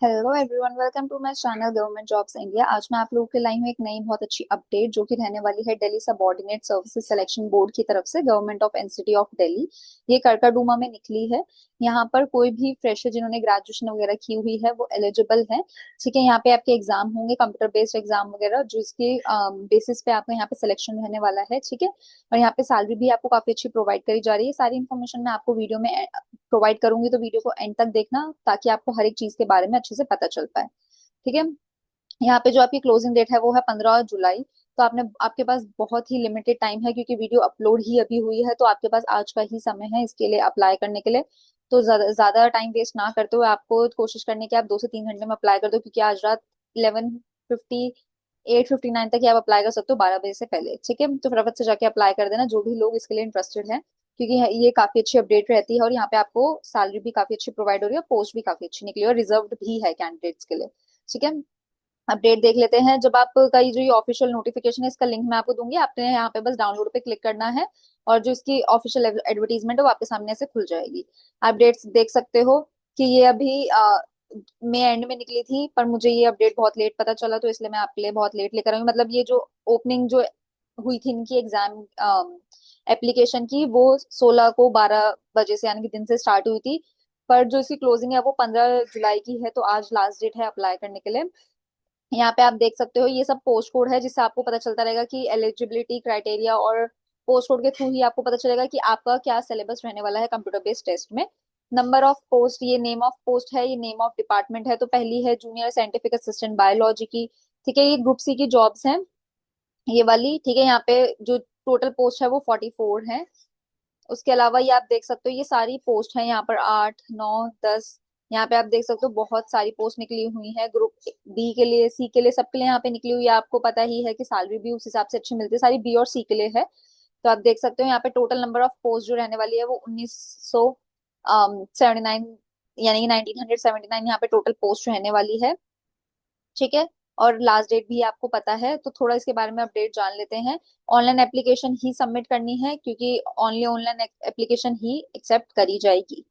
Hello everyone, welcome to my channel government jobs India. आज मैं आप लोगों के लाई हूँ एक नई बहुत अच्छी अपडेट जो कि रहने वाली है Delhi subordinate services selection board की तरफ से government of NCT of Delhi. ये करकाडूमा में निकली है। यहाँ पर कोई भी फ्रेशर जिन्होंने ग्रेजुएशन वगैरह की हुई है वो एलिजिबल है। ठीक है, यहाँ पे आपके एग्जाम होंगे, कंप्यूटर बेस्ड एग्जाम वगैरह, जिसके बेसिस पे आपका यहाँ पे सिलेक्शन रहने वाला है। ठीक है, और यहाँ पे सैलरी भी आपको काफी अच्छी प्रोवाइड करी जा रही है। सारी इन्फॉर्मेशन मैं आपको वीडियो में प्रोवाइड करूंगी, तो वीडियो को एंड तक देखना ताकि आपको हर एक चीज के बारे में अच्छे से पता चल पाए। ठीक है, यहाँ पे जो आपकी क्लोजिंग डेट है वो है 15 जुलाई। तो आपने आपके पास बहुत ही लिमिटेड टाइम है क्योंकि वीडियो अपलोड ही अभी हुई है, तो आपके पास आज का ही समय है इसके लिए अप्लाई करने के लिए। तो ज्यादा टाइम वेस्ट ना करते हुए आपको कोशिश करनी है कि आप 2 से 3 घंटे में अप्लाई कर दो, क्योंकि आज रात 11:50 8:59 तक ही आप अप्लाई कर सकते हो, 12 बजे से पहले। ठीक है, तो फटाफट से जाके अप्लाई कर देना जो भी लोग इसके लिए इंटरेस्टेड हैं, क्योंकि ये काफी अच्छी अपडेट रहती है और यहाँ पे आपको सैलरी भी काफी अच्छी प्रोवाइड हो रही है, पोस्ट भी काफी अच्छी निकली है और रिजर्व्ड भी है कैंडिडेट्स के लिए। ठीक है, अपडेट देख लेते हैं। जब आपका ये जो ये ऑफिशियल नोटिफिकेशन है इसका लिंक मैं आपको दूंगी, आपने यहाँ पे बस डाउनलोड पे क्लिक करना है और जो इसकी ऑफिशियल एडवर्टीजमेंट है वो आपके सामने से खुल जाएगी। अपडेट्स देख सकते हो कि ये अभी मई एंड में निकली थी, पर मुझे ये अपडेट बहुत लेट पता चला, तो इसलिए मैं आपके लिए बहुत लेट लेकर आई हूँ। मतलब ये जो ओपनिंग जो हुई थी इनकी एग्जाम एप्लीकेशन की, वो 16 को 12 बजे से यानी कि दिन से स्टार्ट हुई थी, पर जो इसकी क्लोजिंग है वो 15 जुलाई की है। तो आज लास्ट डेट है अप्लाई करने के लिए। यहाँ पे आप देख सकते हो ये सब पोस्ट कोड है, जिससे आपको पता चलता रहेगा कि एलिजिबिलिटी क्राइटेरिया, और पोस्ट कोड के थ्रू ही आपको पता चलेगा कि आपका क्या सिलेबस रहने वाला है कंप्यूटर बेस्ड टेस्ट में। नंबर ऑफ पोस्ट, ये नेम ऑफ पोस्ट है, ये नेम ऑफ डिपार्टमेंट है। तो पहली है जूनियर साइंटिफिक असिस्टेंट बायोलॉजी की। ठीक है, ये ग्रुप सी की जॉब्स हैं ये वाली। ठीक है, यहाँ पे जो टोटल पोस्ट है वो 44 है। उसके अलावा ये आप देख सकते हो ये सारी पोस्ट है यहाँ पर 8 9 10। यहाँ पे आप देख सकते हो बहुत सारी पोस्ट निकली हुई है, ग्रुप बी के लिए, सी के लिए, सबके लिए यहाँ पे निकली हुई है। आपको पता ही है कि सैलरी भी उस हिसाब से अच्छी मिलती है, सारी बी और सी के लिए है। तो आप देख सकते हो यहाँ पे टोटल नंबर ऑफ पोस्ट जो रहने वाली है वो 1979, यानी कि 1979 यहाँ पे टोटल पोस्ट रहने वाली है। ठीक है, और लास्ट डेट भी आपको पता है, तो थोड़ा इसके बारे में अपडेट जान लेते हैं। ऑनलाइन एप्लीकेशन ही सबमिट करनी है, क्योंकि ओनली ऑनलाइन एप्लीकेशन ही एक्सेप्ट करी जाएगी।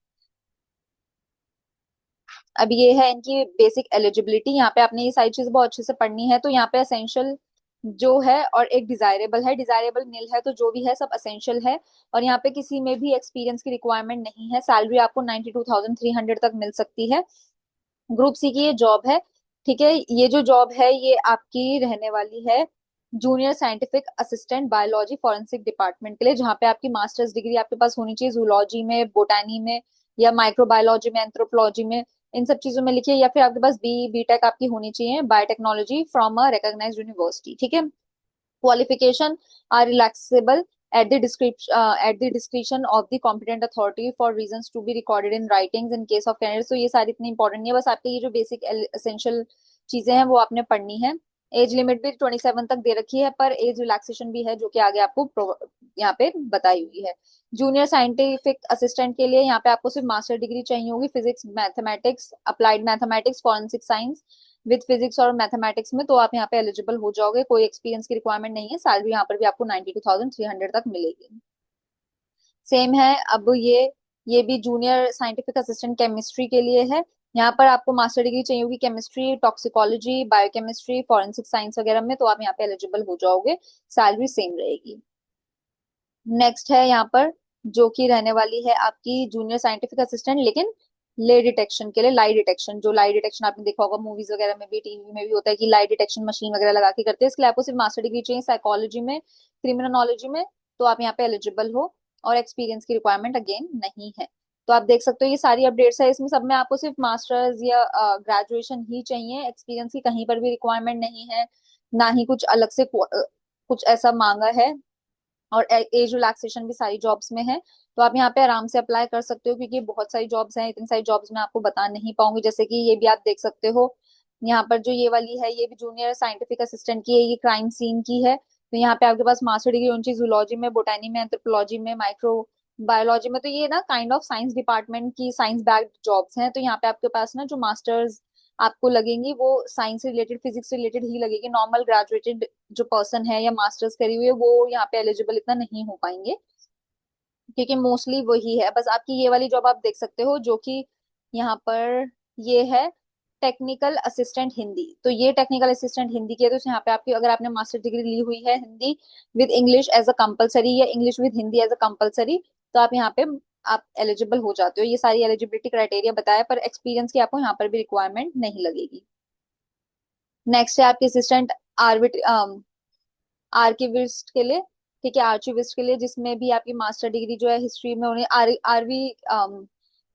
अब ये है इनकी बेसिक एलिजिबिलिटी। यहाँ पे आपने ये सारी चीज बहुत अच्छे से पढ़नी है। तो यहाँ पे असेंशियल जो है और एक डिजायरेबल है, डिजायरेबल नील है, तो जो भी है सब असेंशियल है। और यहाँ पे किसी में भी एक्सपीरियंस की रिक्वायरमेंट नहीं है। सैलरी आपको 92,300 तक मिल सकती है। ग्रुप सी की ये जॉब है। ठीक है, ये जो जॉब है ये आपकी रहने वाली है junior scientific assistant biology forensic department के लिए, जहाँ पे आपकी मास्टर्स डिग्री आपके पास होनी चाहिए जूलॉजी में, बोटानी में, या माइक्रोबायोलॉजी में, एंथ्रोपोलॉजी में, इन सब चीजों में लिखिए। या फिर आपके पास बीटेक आपकी होनी चाहिए biotechnology from a recognised university. ठीक है, qualification are relaxable at the description at the discretion of the competent authority for reasons to be recorded in writings in case of candidates। तो ये सारी इतनी इंपॉर्टेंट नहीं है, बस आपके ये जो बेसिक एसेंशियल चीजें हैं वो आपने पढ़नी है। एज लिमिट भी 27 तक दे रखी है, पर एज रिलैक्सेशन भी है जो कि आगे आपको यहाँ पे बताई हुई है। जूनियर साइंटिफिक असिस्टेंट के लिए यहाँ पे आपको सिर्फ मास्टर डिग्री चाहिए होगी, physics, mathematics, applied mathematics, forensic science with physics और मैथमेटिक्स में, तो आप यहाँ पे एलिजिबल हो जाओगे। कोई एक्सपीरियंस की रिक्वायरमेंट नहीं है। सैलरी यहाँ पर भी आपको 92,300 तक मिलेगी। सेम है। अब ये भी जूनियर साइंटिफिक असिस्टेंट केमिस्ट्री के लिए है। यहाँ पर आपको मास्टर डिग्री चाहिए होगी chemistry, toxicology, biochemistry, forensic science वगैरह में, तो आप यहाँ पे एलिजिबल हो जाओगे। सैलरी सेम रहेगी। नेक्स्ट है यहाँ पर जो कि रहने वाली है आपकी जूनियर साइंटिफिक असिस्टेंट, लेकिन ले डिटेक्शन के लिए, लाई डिटेक्शन, जो लाई डिटेक्शन आपने देखा होगा मूवीज वगैरह में भी, टीवी में भी होता है कि लाई डिटेक्शन मशीन वगैरह लगा के करते हैं। इसके लिए आपको सिर्फ मास्टर डिग्री चाहिए साइकोलॉजी में, क्रिमिनोलॉजी में, तो आप यहाँ पे एलिजिबल हो। और एक्सपीरियंस की रिक्वायरमेंट अगेन नहीं है। तो आप देख सकते हो ये सारी अपडेट्स है, इसमें सब में आपको सिर्फ मास्टर्स या ग्रेजुएशन ही चाहिए, एक्सपीरियंस की कहीं पर भी रिक्वायरमेंट नहीं है, ना ही कुछ अलग से कुछ ऐसा मांगा है। और एज रिलैक्सेशन भी सारी जॉब्स में है। तो आप यहाँ पे आराम से अप्लाई कर सकते हो, क्योंकि बहुत सारी जॉब्स हैं, इतनी सारी जॉब्स मैं आपको बता नहीं पाऊंगी। जैसे कि ये भी आप देख सकते हो, यहाँ पर जो ये वाली है ये भी जूनियर साइंटिफिक असिस्टेंट की है, ये क्राइम सीन की है। तो यहाँ पे आपके पास मास्टर डिग्री होनी चाहिए जूलॉजी में, बोटानी में, एंथ्रोपोलॉजी में, माइक्रो बायोलॉजी में। तो ये ना काइंड ऑफ साइंस डिपार्टमेंट की साइंस बैक्ड जॉब्स हैं। तो यहाँ पे आपके पास ना जो मास्टर्स आपको लगेंगी वो साइंस से रिलेटेड, फिजिक्स से रिलेटेड ही लगेगी। नॉर्मल ग्रेजुएटेड जो पर्सन है या मास्टर्स करी हुई है वो यहाँ पे एलिजिबल इतना नहीं हो पाएंगे, क्योंकि मोस्टली वही है। बस आपकी ये वाली जॉब आप देख सकते हो जो कि यहाँ पर ये है टेक्निकल असिस्टेंट हिंदी। तो ये टेक्निकल असिस्टेंट हिंदी की है, तो यहाँ पे आपकी अगर आपने मास्टर डिग्री ली हुई है Hindi with English as a compulsory या English with Hindi as a compulsory, तो आप यहाँ पे आप एलिजिबल हो जाते हो। ये सारी एलिजिबिलिटी क्राइटेरिया बताया, पर एक्सपीरियंस की आपको यहाँ पर भी रिक्वायरमेंट नहीं लगेगी। नेक्स्ट है आपके असिस्टेंट आर्बिट आर्किविस्ट के लिए। ठीक है, आर्चिविस्ट के लिए, जिसमें भी आपकी मास्टर डिग्री जो है हिस्ट्री में उन्हें आरवी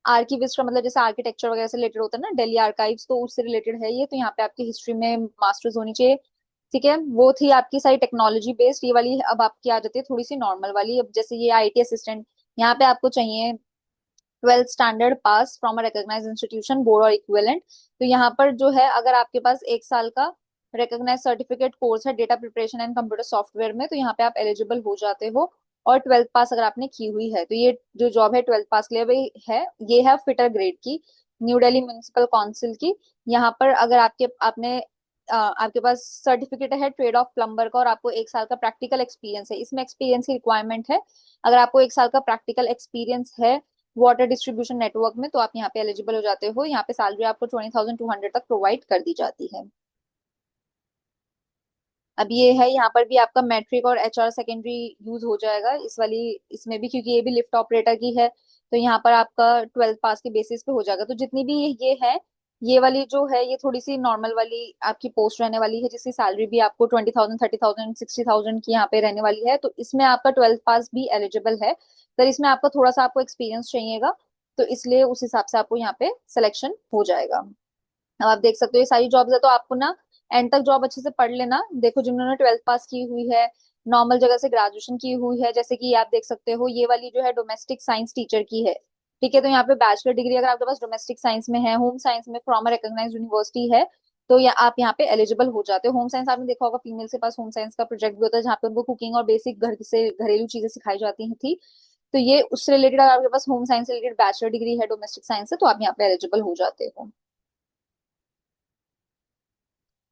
आर्किविस्ट का मतलब जैसे आर्किटेक्चर वगैरह से रिलेटेड होता है ना, दिल्ली आर्काइव्स, तो उससे रिलेटेड है ये। तो यहाँ पे आपकी हिस्ट्री में मास्टर्स होनी चाहिए। ठीक है, वो थी आपकी सारी टेक्नोलॉजी बेस्ड। ये वाली अब आपकी आ जाती है थोड़ी सी नॉर्मल वाली। अब जैसे ये आईटी असिस्टेंट, यहाँ पे आपको चाहिए 12th standard pass from a recognised institution, board और इक्विवेलेंट। तो यहाँ पर जो है अगर आपके पास 1 साल का रिकॉग्नाइज सर्टिफिकेट कोर्स है data preparation and computer software में, तो यहाँ पे आप एलिजिबल हो जाते हो। और 12th पास अगर आपने की हुई है, तो ये जो जॉब है 12th पास के लिए भी है। ये है फिटर ग्रेड की, न्यू दिल्ली म्युनिसिपल काउंसिल की। यहाँ पर अगर आपके पास सर्टिफिकेट है ट्रेड ऑफ प्लम्बर का, और आपको 1 साल का प्रैक्टिकल एक्सपीरियंस है, इसमें एक्सपीरियंस की रिक्वायरमेंट है। अगर आपको 1 साल का प्रैक्टिकल एक्सपीरियंस है वाटर डिस्ट्रीब्यूशन नेटवर्क में, तो आप यहाँ पे एलिजिबल हो जाते हो। यहाँ पे सैलरी आपको 20,200 तक प्रोवाइड कर दी जाती है। अब ये है, यहाँ पर भी आपका मैट्रिक और एचआर सेकेंडरी यूज हो जाएगा इस वाली, इसमें भी, क्योंकि ये भी लिफ्ट ऑपरेटर की है। तो यहाँ पर आपका 12th पास के बेसिस पे हो जाएगा। तो जितनी भी ये है, ये वाली जो है ये थोड़ी सी नॉर्मल वाली आपकी पोस्ट रहने वाली है, जिसकी सैलरी भी आपको 20,000, 30,000, 60,000 की यहाँ पे रहने वाली है। तो इसमें आपका 12th पास भी एलिजिबल है, पर इसमें आपका थोड़ा सा आपको एक्सपीरियंस चाहिएगा, तो इसलिए उस हिसाब से आपको यहाँ पे सिलेक्शन हो जाएगा। अब आप देख सकते हो ये सारी जॉब्स है, तो आपको ना एंड तक जॉब अच्छे से पढ़ लेना। देखो जिन्होंने 12th पास की हुई है, नॉर्मल जगह से ग्रेजुएशन की हुई है, जैसे कि आप देख सकते हो ये वाली जो है डोमेस्टिक साइंस टीचर की है। ठीक है, तो यहाँ पे बैचलर डिग्री अगर आपके पास डोमेस्टिक साइंस में है, होम साइंस में फ्रॉम अ रिकॉग्नाइज्ड यूनिवर्सिटी है, तो या आप यहाँ पे एलिजिबल हो जाते हो। होम साइंस आपने देखा होगा, फीमेल के पास होम साइंस का प्रोजेक्ट भी होता है, जहाँ पे उनको कुकिंग और बेसिक घर से घरेलू चीजें सिखाई जाती थी। तो ये उससे रिलेटेड अगर आपके पास होम साइंस से रिलेटेड बैचलर डिग्री है डोमेस्टिक साइंस से, तो आप यहाँ पे एलिजिबल हो जाते हो।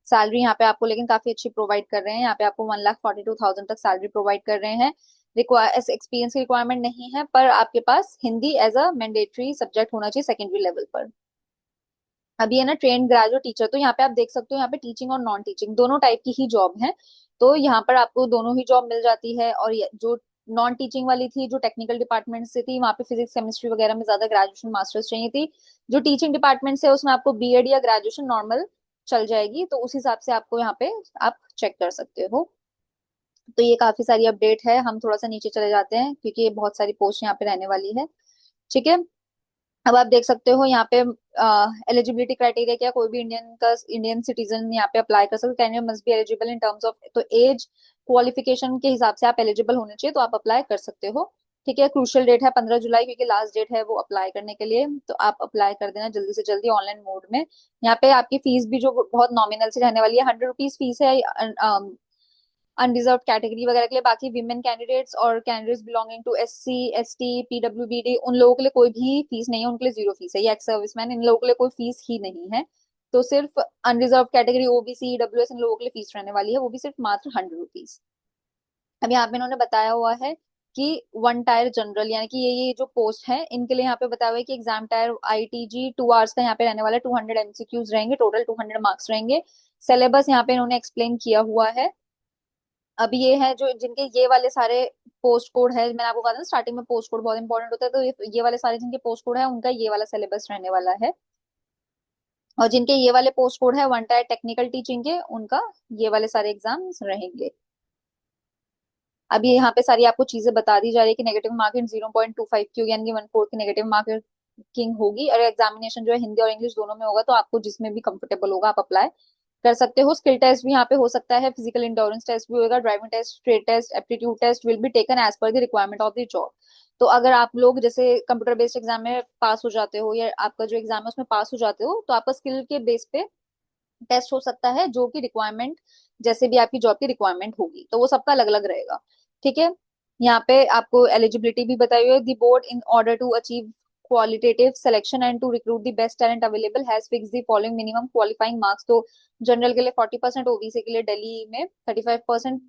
सैलरी यहाँ पे आपको लेकिन काफी अच्छी प्रोवाइड कर रहे हैं। यहाँ पे आपको 1,42,000 तक सैलरी प्रोवाइड कर रहे हैं। रिक्वायर एक्सपीरियंस की रिक्वायरमेंट नहीं है, पर आपके पास Hindi as a mandatory subject होना चाहिए सेकेंडरी लेवल पर। अभी है ना ट्रेन ग्रेजुएट टीचर, तो यहाँ पे आप देख सकते हो यहाँ पे टीचिंग और नॉन टीचिंग दोनों टाइप की ही जॉब है। तो यहाँ पर आपको दोनों ही जॉब मिल जाती है। और जो नॉन टीचिंग वाली थी, जो टेक्निकल डिपार्टमेंट से थी, वहाँ पे फिजिक्स केमिस्ट्री वगैरह में ज्यादा ग्रेजुएशन मास्टर्स चाहिए थी। जो टीचिंग डिपार्टमेंट से उसमें आपको बीएड या ग्रेजुएशन नॉर्मल चल जाएगी, तो उस हिसाब से आपको यहाँ पे आप चेक कर सकते हो। तो ये काफी सारी अपडेट है। हम थोड़ा सा नीचे चले जाते हैं, क्योंकि ये बहुत सारी पोस्ट यहाँ पे रहने वाली है। ठीक है, अब आप देख सकते हो यहाँ पे एलिजिबिलिटी क्राइटेरिया क्या, कोई भी इंडियन सिटीजन यहाँ पे अप्लाई कर सकते। Candidate must be eligible in terms of, तो एज क्वालिफिकेशन के हिसाब से आप एलिजिबल होने चाहिए, तो आप अप्लाई कर सकते हो। ठीक है, क्रूशियल डेट है 15 जुलाई, क्योंकि लास्ट डेट है वो अप्लाई करने के लिए। तो आप अप्लाई कर देना जल्दी से जल्दी ऑनलाइन मोड में। यहाँ पे आपकी फीस भी जो बहुत नॉमिनल से रहने वाली है, 100 रुपीज फीस है अनरिजर्व कैटेगरी वगैरह के लिए। बाकी विमेन कैंडिडेट्स और candidates belonging to SC, ST, पीडब्ल्यूबीडी, उन लोगों के लिए कोई भी फीस नहीं है, उनके लिए 0 फीस है। ये एक्स सर्विसमैन, इन लोगों के लिए कोई फीस ही नहीं है। तो सिर्फ अनरिजर्व कैटेगरी ओबीसी, डब्ल्यूएस, इन लोगों के लिए फीस रहने वाली है, वो भी सिर्फ मात्र 100 रुपीज। अब यहाँ पे इन्होंने बताया हुआ है कि 1 टायर जनरल, यानी कि ये जो पोस्ट है इनके लिए यहाँ पे बताया हुआ है कि एग्जाम टायर आईटीजी 2 आवर्स का यहाँ पे रहने वाला है। 200 MCQs रहेंगे, टोटल 200 मार्क्स रहेंगे। सिलेबस यहाँ पे इन्होंने एक्सप्लेन किया हुआ है। अब ये है जो जिनके ये वाले सारे पोस्ट कोड है, मैंने आपको कहा था ना स्टार्टिंग में पोस्ट कोड बहुत इंपॉर्टेंट होता है, तो ये वाले सारे जिनके पोस्ट कोड है उनका ये वाला सिलेबस रहने वाला है। और जिनके ये वाले पोस्ट कोड है 1 टायर टेक्निकल टीचिंग के, उनका ये वाले सारे एग्जाम्स रहेंगे। अभी यहाँ पे सारी आपको चीजें बता दी जा रही है कि नेगेटिव मार्किंग 0.25 की होगी, यानी कि 1/4 की नेगेटिव मार्किंग होगी। और एग्जामिनेशन जो है हिंदी और इंग्लिश दोनों में होगा, तो आपको जिसमें भी कंफर्टेबल होगा आप अप्लाई कर सकते हो। स्किल टेस्ट भी यहाँ पे हो सकता है, फिजिकल इंडोरेंस टेस्ट भी होगा, driving test, trade test, aptitude test will be taken as per the requirement of the job. तो अगर आप लोग जैसे कंप्यूटर बेस्ड एग्जाम में पास हो जाते हो, या आपका जो एग्जाम है उसमें पास हो जाते हो, तो आपका स्किल के बेस पे टेस्ट हो सकता है, जो कि रिक्वायरमेंट जैसे भी आपकी जॉब की रिक्वायरमेंट होगी, तो वो सबका अलग अलग रहेगा। ठीक है, यहाँ पे आपको एलिजिबिलिटी भी बताई हुई है। The board in order to achieve qualitative selection and to recruit the best talent available has fix the following minimum qualifying marks. तो जनरल के लिए 40%, ओबीसी के लिए दिल्ली में 35%,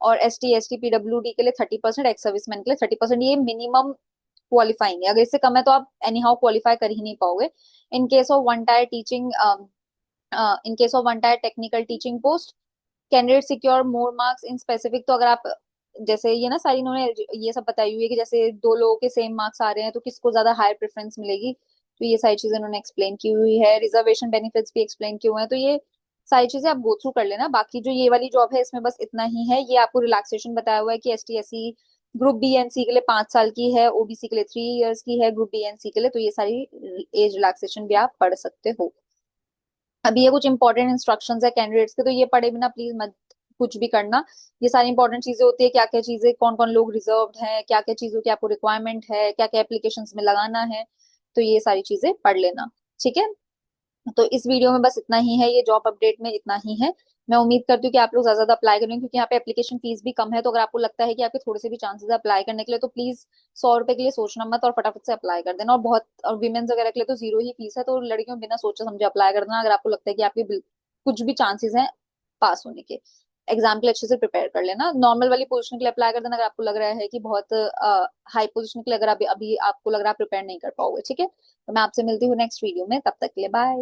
और एसटी, एसटी, पीडब्ल्यूडी के लिए 30%, एक्स सर्विसमैन के लिए 30%। ये मिनिमम क्वालिफाइंग है, अगर इससे कम है तो आप एनी हाउ क्वालिफाई कर ही नहीं पाओगे। In case of 1 tyre teaching in case of one tyre technical teaching post, candidate secure more marks in specific. तो अगर आप, जैसे ये ना सारी इन्होंने ये सब बताई हुई है कि जैसे दो लोगों के सेम मार्क्स आ रहे हैं तो किसको ज्यादा हायर प्रेफरेंस मिलेगी, तो ये सारी चीजें इन्होंने एक्सप्लेन की हुई है। रिजर्वेशन बेनिफिट्स भी एक्सप्लेन किए हुए हैं, तो ये सारी चीजें आप गो थ्रू कर लेना। बाकी जो ये वाली जॉब है इसमें बस इतना ही है, ये आपको रिलैक्सेशन बताया हुआ है कि ST SC group B and C के लिए 5 साल की है, OBC के लिए 3 इयर्स की है, ग्रुप बी एंड सी के लिए। तो ये सारी एज रिलैक्सेशन भी आप पढ़ सकते हो। अभी ये कुछ इंपॉर्टेंट इंस्ट्रक्शंस है कैंडिडेट्स के, तो ये पढ़े बिना प्लीज मत कुछ भी करना। ये सारी इंपॉर्टेंट चीजें होती है, क्या क्या चीजें, कौन कौन लोग रिजर्व्ड हैं, क्या क्या चीजों की आपको रिक्वायरमेंट है, क्या क्या एप्लीकेशंस में लगाना है, तो ये सारी चीजें पढ़ लेना। ठीक है, तो इस वीडियो में बस इतना ही है, ये जॉब अपडेट में इतना ही है। मैं उम्मीद करती हूँ कि आप लोग ज्यादा ज्यादा अप्लाई करेंगे, क्योंकि यहाँ पे एप्लीकेशन फीस भी कम है। तो अगर आपको लगता है कि आपके थोड़े से भी चांसेस है अप्लाई करने के लिए, तो प्लीज 100 रुपए के लिए सोचना मत और फटाफट से अप्लाई कर देना। और बहुत, और विमेन्स वगैरह के लिए तो 0 ही फीस है, तो लड़कियों बिना सोचे समझे अप्लाई कर देना अगर आपको लगता है कि आपके कुछ भी चांसेस हैं पास होने के। एग्जाम के लिए अच्छे से प्रिपेयर कर लेना। नॉर्मल वाली पोजीशन के लिए अप्लाई कर देना अगर आपको लग रहा है कि बहुत हाई पोजीशन के लिए अगर अभी अभी आपको लग रहा है प्रिपेयर नहीं कर पाओगे। ठीक है, तो मैं आपसे मिलती हूँ नेक्स्ट वीडियो में, तब तक के लिए बाय।